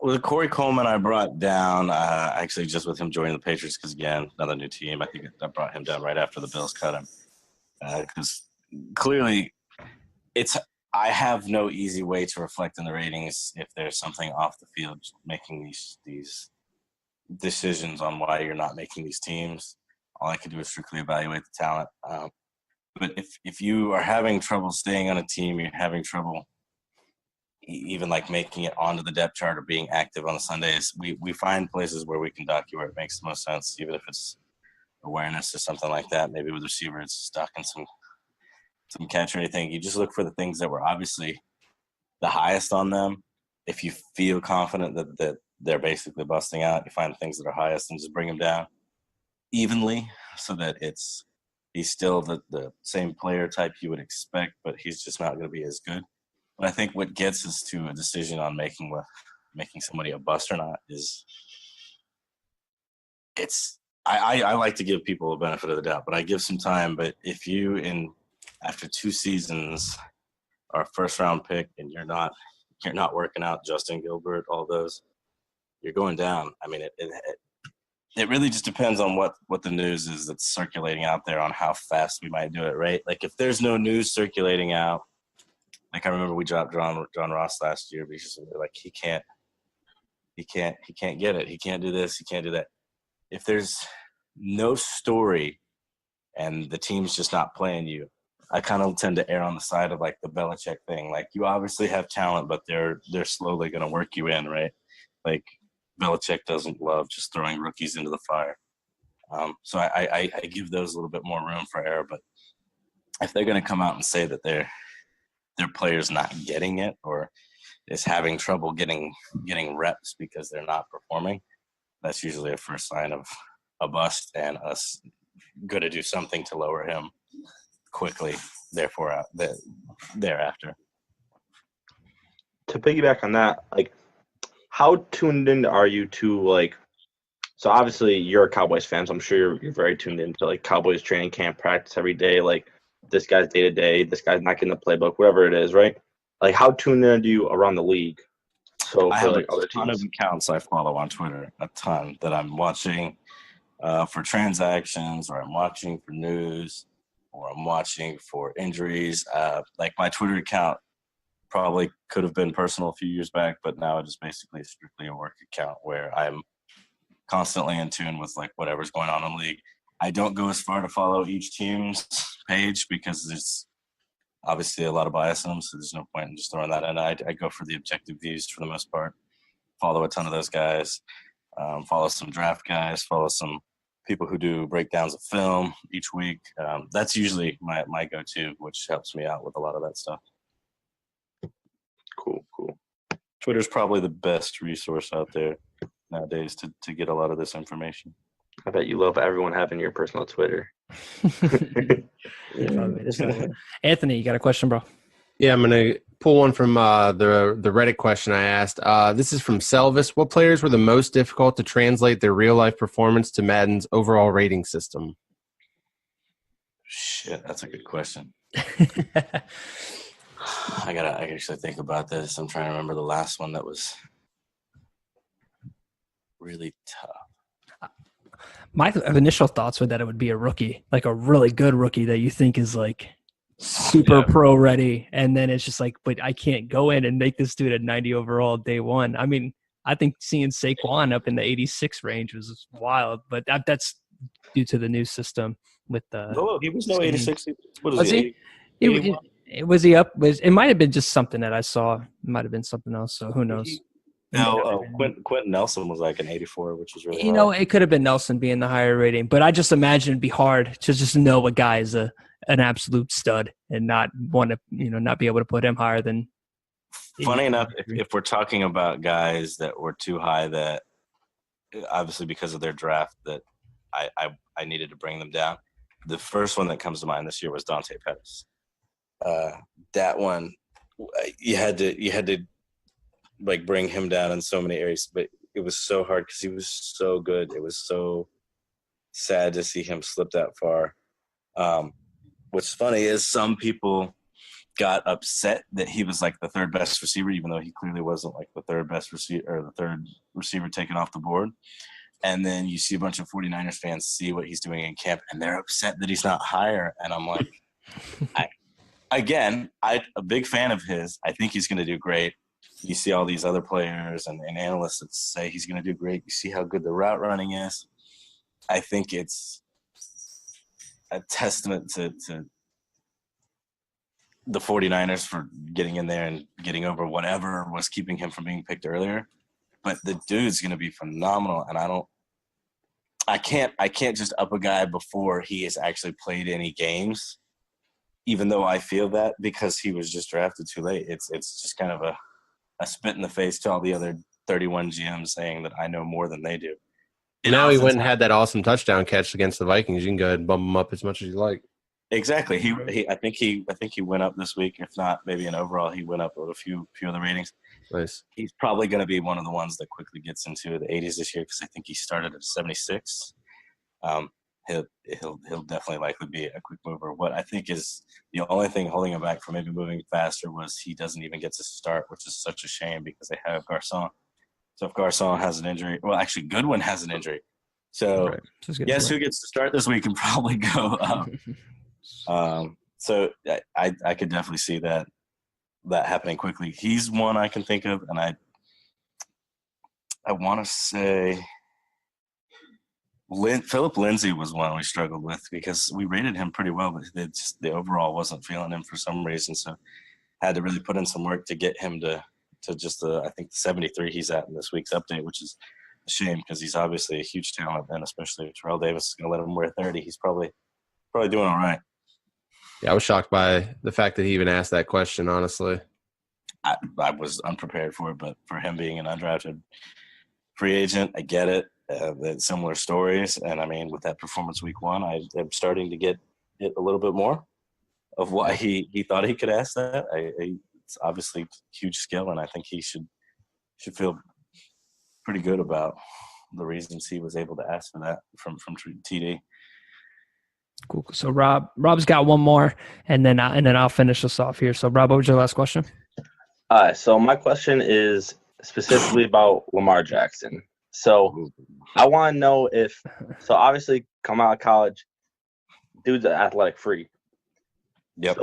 with Corey Coleman, I brought down actually just with him joining the Patriots because again, another new team. I think I brought him down right after the Bills cut him because clearly I have no easy way to reflect in the ratings if there's something off the field making these decisions on why you're not making these teams. All I can do is strictly evaluate the talent. But if you are having trouble staying on a team, you're having trouble even like making it onto the depth chart or being active on the Sundays, we find places where we can dock you where it makes the most sense, even if it's awareness or something like that. Maybe with receivers stuck in some catch or anything. You just look for the things that were obviously the highest on them. If you feel confident that they're basically busting out, you find things that are highest and just bring them down evenly so that he's still the same player type you would expect, but he's just not going to be as good. But I think what gets us to a decision on making somebody a bust or not is I like to give people a benefit of the doubt, but I give some time. But if you after 2 seasons are a first round pick and you're not working out Justin Gilbert, all those, you're going down. I mean, it really just depends on what the news is that's circulating out there on how fast we might do it, right? Like if there's no news circulating out, like I remember we dropped John Ross last year because we were like he can't get it. He can't do this. He can't do that. If there's no story and the team's just not playing you, I kind of tend to err on the side of like the Belichick thing. Like you obviously have talent, but they're slowly going to work you in, right? Like Belichick doesn't love just throwing rookies into the fire. So I give those a little bit more room for error. But if they're going to come out and say that their player's not getting it or is having trouble getting reps because they're not performing, that's usually a first sign of a bust and us going to do something to lower him quickly. Therefore, thereafter. To piggyback on that, like, how tuned in are you to like? So obviously you're a Cowboys fan, so I'm sure you're very tuned into like Cowboys training camp, practice every day. Like this guy's day to day, this guy's not getting the playbook, whatever it is, right? Like how tuned in are you around the league? So I for have like a other ton of teams, accounts I follow on Twitter, a ton that I'm watching for transactions, or I'm watching for news, or I'm watching for injuries. Like my Twitter account probably could have been personal a few years back, but now it is basically strictly a work account where I'm constantly in tune with like whatever's going on in the league. I don't go as far to follow each team's page because there's obviously a lot of bias in them, so there's no point in just throwing that in. I go for the objective views for the most part. Follow a ton of those guys. Follow some draft guys. Follow some people who do breakdowns of film each week. That's usually my go-to, which helps me out with a lot of that stuff. cool. Twitter's probably the best resource out there nowadays to get a lot of this information. I bet you love everyone having your personal Twitter. Anthony, you got a question, bro? Yeah, I'm going to pull one from the Reddit question I asked. This is from Selvis. What players were the most difficult to translate their real-life performance to Madden's overall rating system? Shit, that's a good question. I actually think about this. I'm trying to remember the last one that was really tough. My initial thoughts were that it would be a rookie, like a really good rookie that you think is like super pro ready. And then it's just like, but I can't go in and make this dude a 90 overall day one. I mean, I think seeing Saquon up in the 86 range was wild, but that's due to the new system with the. No, he was no 86. What is Was he? Was he up? It might have been just something that I saw. It might have been something else. So who knows? No, Quentin Nelson was like an 84, which was really hard. You know, it could have been Nelson being the higher rating, but I just imagine it'd be hard to just know a guy is an absolute stud and not want to, not be able to put him higher than. Funny enough, if we're talking about guys that were too high, that obviously because of their draft that I needed to bring them down. The first one that comes to mind this year was Dante Pettis. That one, you had to like bring him down in so many areas, but it was so hard because he was so good. It was so sad to see him slip that far. What's funny is some people got upset that he was like the third best receiver, even though he clearly wasn't like the third best receiver or the third receiver taken off the board. And then you see a bunch of 49ers fans see what he's doing in camp, and they're upset that he's not higher. And I'm like, I'm a big fan of his. I think he's going to do great. You see all these other players and analysts that say he's going to do great. You see how good the route running is. I think it's a testament to the 49ers for getting in there and getting over whatever was keeping him from being picked earlier. But the dude's going to be phenomenal, and I can't just up a guy before he has actually played any games, even though I feel that because he was just drafted too late. It's just kind of a spit in the face to all the other 31 GMs saying that I know more than they do. Now he went and had that awesome touchdown catch against the Vikings. You can go ahead and bump him up as much as you like. Exactly. I think he went up this week. If not, maybe in overall he went up with a few of the ratings. Nice. He's probably going to be one of the ones that quickly gets into the 80s this year because I think he started at 76. He'll definitely likely be a quick mover. What I think is the only thing holding him back from maybe moving faster was he doesn't even get to start, which is such a shame because they have Garcon. So if Garcon has an injury, well, actually Goodwin has an injury. So Right. So it's getting guess to who gets to start this week and probably go up. So I could definitely see that happening quickly. He's one I can think of, and I want to say Philip Lindsay was one we struggled with because we rated him pretty well, but the overall wasn't feeling him for some reason. So had to really put in some work to get him to just I think the 73 he's at in this week's update, which is a shame because he's obviously a huge talent, and especially if Terrell Davis is going to let him wear 30, he's probably doing all right. Yeah, I was shocked by the fact that he even asked that question, honestly. I was unprepared for it, but for him being an undrafted free agent, I get it. Similar stories, and I mean, with that performance week one, I am starting to get it a little bit more of why he thought he could ask that. It's obviously huge skill, and I think he should feel pretty good about the reasons he was able to ask for that from TD. Cool. So Rob's got one more, and then I'll finish us off here. So Rob, what was your last question? So my question is specifically about Lamar Jackson. So I want to know so obviously come out of college, dude's an athletic freak. Yep.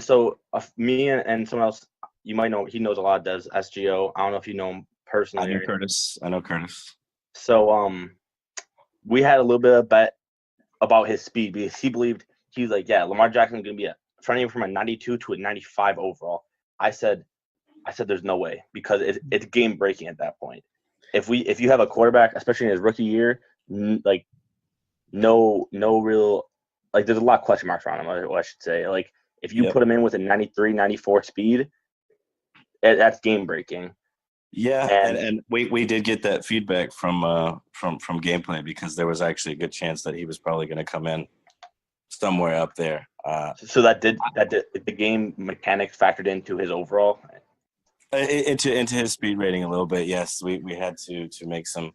So me and someone else, you might know, he knows a lot, does SGO. I don't know if you know him personally. I know Curtis. So we had a little bit of bet about his speed because he was like, yeah, Lamar Jackson's going to be running from a 92 to a 95 overall. I said there's no way because it's game breaking at that point. If you have a quarterback, especially in his rookie year, like no real, like there's a lot of question marks around him, I should say. Like if you put him in with a 93, 94 speed, that's game breaking. Yeah, and we did get that feedback from gameplay because there was actually a good chance that he was probably going to come in somewhere up there. So that did the game mechanics factored into his overall. Into his speed rating a little bit, yes. We had to make some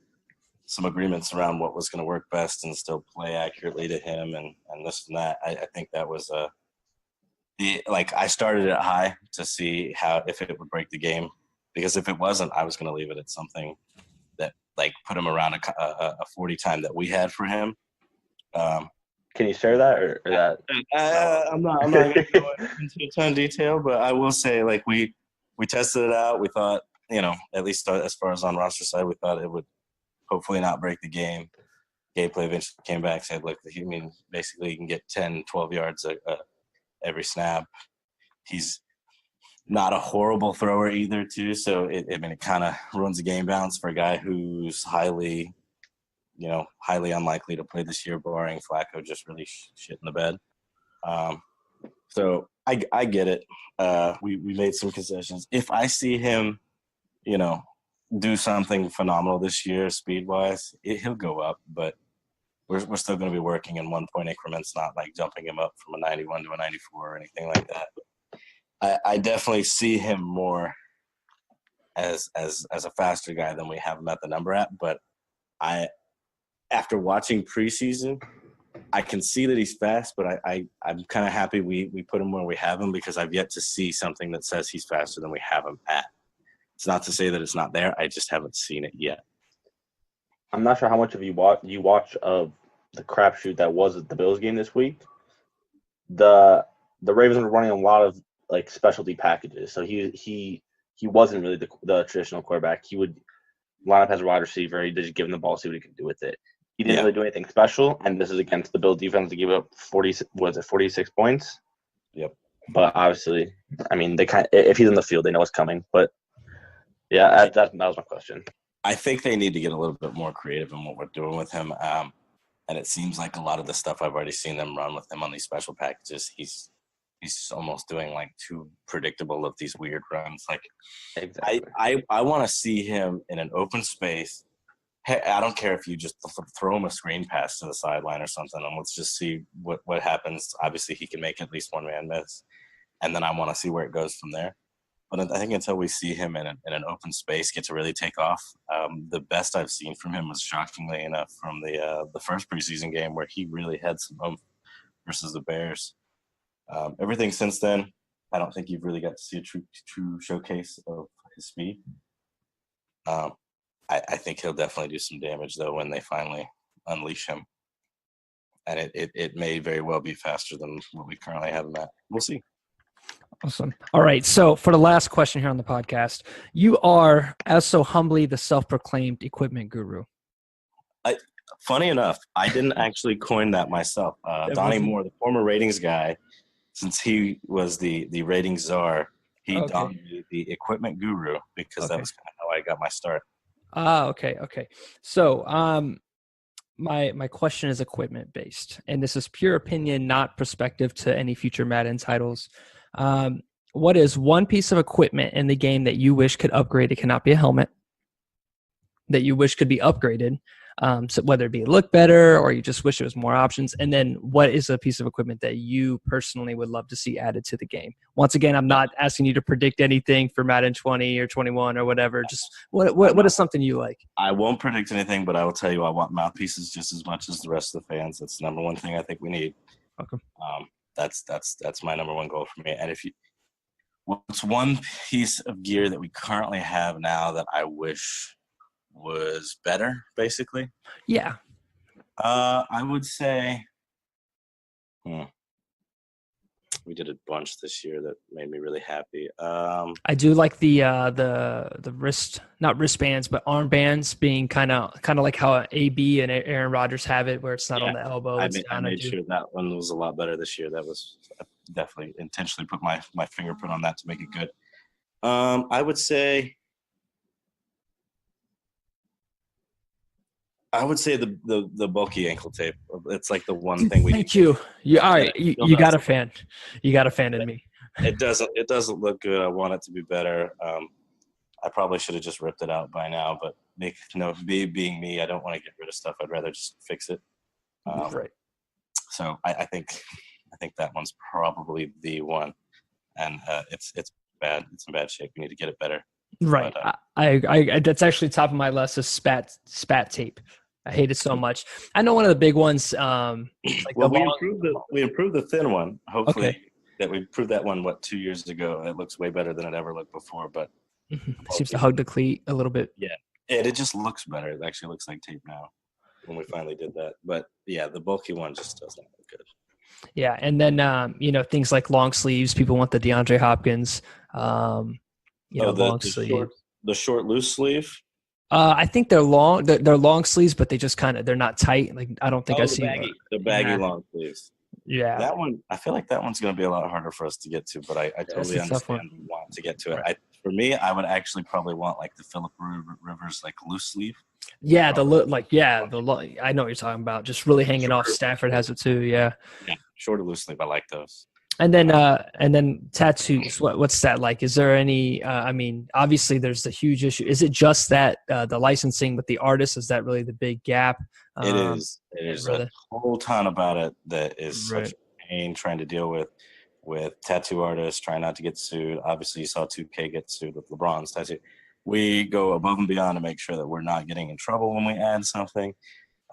agreements around what was going to work best and still play accurately to him and this and that. I think that was I started it high to see if it would break the game, because if it wasn't, I was going to leave it at something that put him around a 40 time that we had for him. Can you share that or that? I'm not going to go into a ton of detail, but I will say we tested it out. We thought, at least as far as on roster side, we thought it would hopefully not break the game. Gameplay eventually came back, said, look, basically you can get 10, 12 yards every snap. He's not a horrible thrower either, too. So, it kind of ruins the game balance for a guy who's highly unlikely to play this year, barring Flacco just really shit in the bed. So I get it. We made some concessions. If I see him, do something phenomenal this year, speed-wise, he'll go up. But we're still going to be working in 1 point increments, not like jumping him up from a 91 to a 94 or anything like that. I definitely see him more as a faster guy than we have him at the number at. But after watching preseason, I can see that he's fast, but I'm kind of happy we put him where we have him because I've yet to see something that says he's faster than we have him at. It's not to say that it's not there. I just haven't seen it yet. I'm not sure how much of you watch of the crapshoot that was at the Bills game this week. The Ravens were running a lot of specialty packages, so he wasn't really the traditional quarterback. He would line up as a wide receiver. He just give him the ball, see what he could do with it. He didn't really do anything special, and this is against the Bill defense to give up 46 points? Yep. But obviously, I mean, if he's in the field, they know what's coming. But yeah, that was my question. I think they need to get a little bit more creative in what we're doing with him. And it seems like a lot of the stuff I've already seen them run with him on these special packages, he's almost doing too predictable of these weird runs. Exactly. I want to see him in an open space. Hey, I don't care if you just throw him a screen pass to the sideline or something, and let's just see what happens. Obviously, he can make at least one man miss, and then I want to see where it goes from there. But I think until we see him in an open space get to really take off, the best I've seen from him was, shockingly enough, from the first preseason game where he really had some oomph versus the Bears. Everything since then, I don't think you've really got to see a true showcase of his speed. I think he'll definitely do some damage though when they finally unleash him, and it may very well be faster than what we currently have him at. We'll see. Awesome. All right. So for the last question here on the podcast, you are, as so humbly, the self-proclaimed equipment guru. Funny enough, I didn't actually coin that myself. Donnie Moore, the former ratings guy, since he was the ratings czar, he donned me the equipment guru because that was kind of how I got my start. Okay. So my question is equipment based, and this is pure opinion, not perspective to any future Madden titles. What is one piece of equipment in the game that you wish could upgrade? It cannot be a helmet. That you wish could be upgraded, so whether it be look better or you just wish it was more options. And then what is a piece of equipment that you personally would love to see added to the game? Once again, I'm not asking you to predict anything for Madden 20 or 21 or whatever. Just what is something you like? I won't predict anything, but I will tell you I want mouthpieces just as much as the rest of the fans. That's the number one thing I think we need. Okay. That's my number one goal for me. And what's one piece of gear that we currently have now that I wish was better, basically? Yeah. I would say we did a bunch this year that made me really happy. I do like the wrist, not wristbands, but armbands being kind of like how AB and Aaron Rodgers have it, where it's not on the elbow. I made sure that one was a lot better this year. That was definitely intentionally put my fingerprint on that to make it good. I would say the bulky ankle tape. It's like the one thing we. Thank you. All right. You got a fan. You got a fan in me. It doesn't look good. I want it to be better. I probably should have just ripped it out by now, but being me, I don't want to get rid of stuff. I'd rather just fix it. Right. So I think that one's probably the one, and it's bad. It's in bad shape. We need to get it better. Right. But, I that's actually top of my list is spat tape. I hate it so much. I know one of the big ones. Like we improved the thin one. Hopefully, that we improved that one 2 years ago. It looks way better than it ever looked before. But it seems to hug the cleat a little bit. Yeah, it just looks better. It actually looks like tape now when we finally did that. But yeah, the bulky one just doesn't look good. Yeah, and then things like long sleeves. People want the DeAndre Hopkins. Long sleeve. The short loose sleeve. I think they're long. They're long sleeves, but they're not tight. Like I don't think I see the baggy long sleeves. Yeah, that one. I feel like that one's going to be a lot harder for us to get to, but I totally understand we want to get to it. Right. For me, I would actually probably want like the Phillip Rivers like loose sleeve. Yeah, I know what you're talking about. Just really hanging off. Stafford has it too. Yeah, shorter loose sleeve. I like those. And then tattoos. What's that like? Is there any? Obviously, there's the huge issue. Is it just that the licensing with the artist? Is that really the big gap? It is. There's a whole ton about it that is such a pain trying to deal with tattoo artists, trying not to get sued. Obviously, you saw 2K get sued with LeBron's tattoo. We go above and beyond to make sure that we're not getting in trouble when we add something.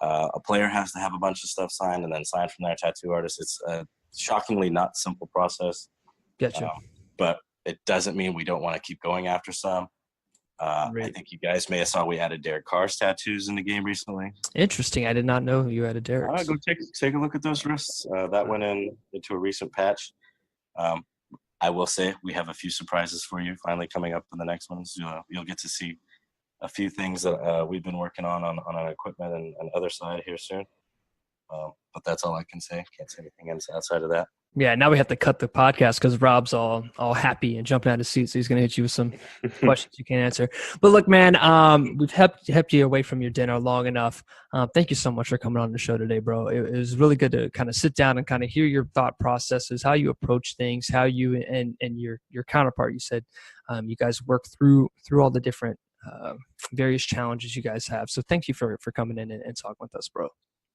A player has to have a bunch of stuff signed and then signed from their tattoo artist. It's a shockingly not simple process. Gotcha. But it doesn't mean we don't want to keep going after some. I think you guys may have saw we added Derek Carr's tattoos in the game recently. Interesting. I did not know you added Derek. Go take a look at those wrists. That went into a recent patch. I will say we have a few surprises for you finally coming up in the next ones. You'll get to see a few things that we've been working on our equipment and other side here soon. But that's all I can say. Can't say anything else outside of that. Yeah, now we have to cut the podcast because Rob's all happy and jumping out of his seat, so he's going to hit you with some questions you can't answer. But look, man, we've helped you away from your dinner long enough. Thank you so much for coming on the show today, bro. It was really good to kind of sit down and kind of hear your thought processes, how you approach things, how you and your counterpart, you said you guys work through all the different various challenges you guys have. So thank you for coming in and talking with us, bro.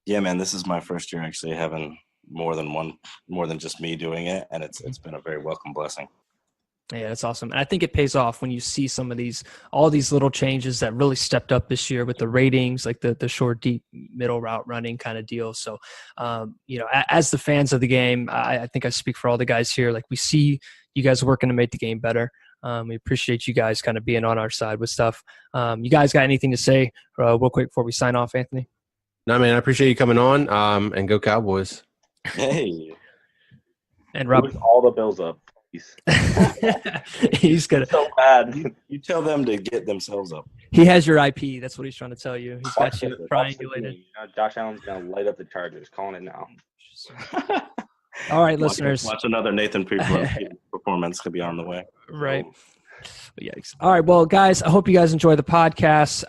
Yeah, man, this is my first year actually having more than just me doing it, and it's been a very welcome blessing. Yeah, that's awesome. And I think it pays off when you see some of all these little changes that really stepped up this year with the ratings, like the short, deep, middle route running kind of deal. So, as the fans of the game, I think I speak for all the guys here. Like we see you guys working to make the game better. We appreciate you guys kind of being on our side with stuff. You guys got anything to say real quick before we sign off, Anthony? No, man, I appreciate you coming on. And go Cowboys. Hey. And Rob, Boost all the Bills up. he's gonna. So bad. You tell them to get themselves up. He has your IP. That's what he's trying to tell you. He's got you triangulated. Josh Allen's gonna light up the Chargers. Calling it now. All right, listeners. Watch another Nathan performance could be on the way. Right. Yikes. All right. Well, guys, I hope you guys enjoy the podcast.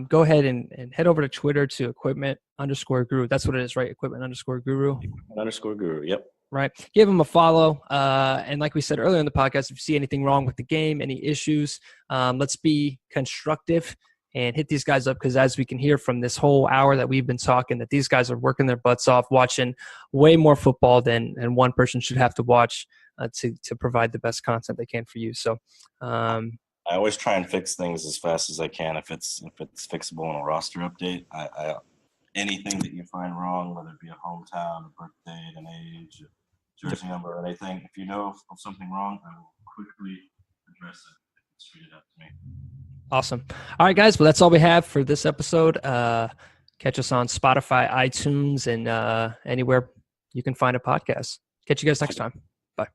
Go ahead and head over to Twitter to equipment_guru. That's what it is, right? Equipment_guru. _guru. Yep. Right. Give them a follow. And like we said earlier in the podcast, if you see anything wrong with the game, any issues, let's be constructive and hit these guys up, because as we can hear from this whole hour that we've been talking, that these guys are working their butts off, watching way more football than one person should have to watch to provide the best content they can for you. So I always try and fix things as fast as I can if it's fixable in a roster update. I anything that you find wrong, whether it be a hometown, a birth date, an age, a jersey number, or anything, if you know of something wrong, I will quickly address it if it's tweeted out to me. Awesome. All right, guys. Well, that's all we have for this episode. Catch us on Spotify, iTunes, and anywhere you can find a podcast. Catch you guys next time. Bye.